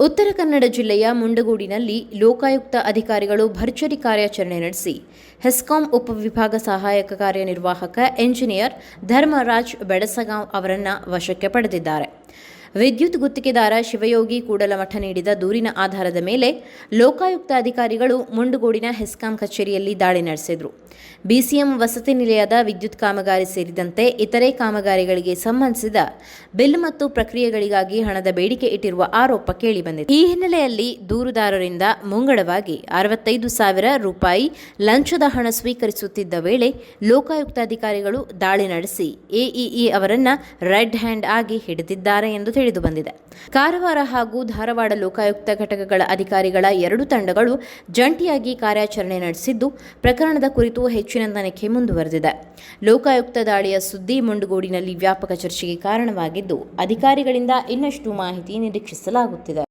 ಉತ್ತರ ಕನ್ನಡ ಜಿಲ್ಲೆಯ ಮುಂಡಗೋಡಿನಲ್ಲಿ ಲೋಕಾಯುಕ್ತ ಅಧಿಕಾರಿಗಳು ಭರ್ಜರಿ ಕಾರ್ಯಾಚರಣೆ ನಡೆಸಿ ಹೆಸ್ಕಾಂ ಉಪವಿಭಾಗ ಸಹಾಯಕ ಕಾರ್ಯನಿರ್ವಾಹಕ ಎಂಜಿನಿಯರ್ ಧರ್ಮರಾಜ್ ಬೆಡಸಗಾಂವ್ ಅವರನ್ನು ವಶಕ್ಕೆ ಪಡೆದಿದ್ದಾರೆ. ವಿದ್ಯುತ್ ಗುತ್ತಿಗೆದಾರ ಶಿವಯೋಗಿ ಕೂಡಲಮಠ ನೀಡಿದ ದೂರಿನ ಆಧಾರದ ಮೇಲೆ ಲೋಕಾಯುಕ್ತ ಅಧಿಕಾರಿಗಳು ಮುಂಡಗೋಡಿನ ಹೆಸ್ಕಾಂ ಕಚೇರಿಯಲ್ಲಿ ದಾಳಿ ನಡೆಸಿದರು. ಬಿಸಿಎಂ ವಸತಿ ನಿಲಯದ ವಿದ್ಯುತ್ ಕಾಮಗಾರಿ ಸೇರಿದಂತೆ ಇತರೆ ಕಾಮಗಾರಿಗಳಿಗೆ ಸಂಬಂಧಿಸಿದ ಬಿಲ್ ಮತ್ತು ಪ್ರಕ್ರಿಯೆಗಳಿಗಾಗಿ ಹಣದ ಬೇಡಿಕೆ ಇಟ್ಟಿರುವ ಆರೋಪ ಕೇಳಿಬಂದಿದೆ. ಈ ಹಿನ್ನೆಲೆಯಲ್ಲಿ ದೂರುದಾರರಿಂದ ಮುಂಗಡವಾಗಿ 65,000 ರೂಪಾಯಿ ಲಂಚದ ಹಣ ಸ್ವೀಕರಿಸುತ್ತಿದ್ದ ವೇಳೆ ಲೋಕಾಯುಕ್ತ ಅಧಿಕಾರಿಗಳು ದಾಳಿ ನಡೆಸಿ ಎಇಇ ಅವರನ್ನ ರೆಡ್ ಹ್ಯಾಂಡ್ ಆಗಿ ಹಿಡಿದಿದ್ದಾರೆ ಎಂದು ತಿಳಿದುಬಂದಿದೆ. ಕಾರವಾರ ಹಾಗೂ ಧಾರವಾಡ ಲೋಕಾಯುಕ್ತ ಘಟಕಗಳ ಅಧಿಕಾರಿಗಳ 2 ತಂಡಗಳು ಜಂಟಿಯಾಗಿ ಕಾರ್ಯಾಚರಣೆ ನಡೆಸಿದ್ದು, ಪ್ರಕರಣದ ಕುರಿತು ಹೆಚ್ಚಿನ ತನಿಖೆ ಮುಂದುವರೆದಿದೆ. ಲೋಕಾಯುಕ್ತ ದಾಳಿಯ ಸುದ್ದಿ ಮುಂಡಗೋಡಿನಲ್ಲಿ ವ್ಯಾಪಕ ಚರ್ಚೆಗೆ ಕಾರಣವಾಗಿದ್ದು, ಅಧಿಕಾರಿಗಳಿಂದ ಇನ್ನಷ್ಟು ಮಾಹಿತಿ ನಿರೀಕ್ಷಿಸಲಾಗುತ್ತಿದೆ.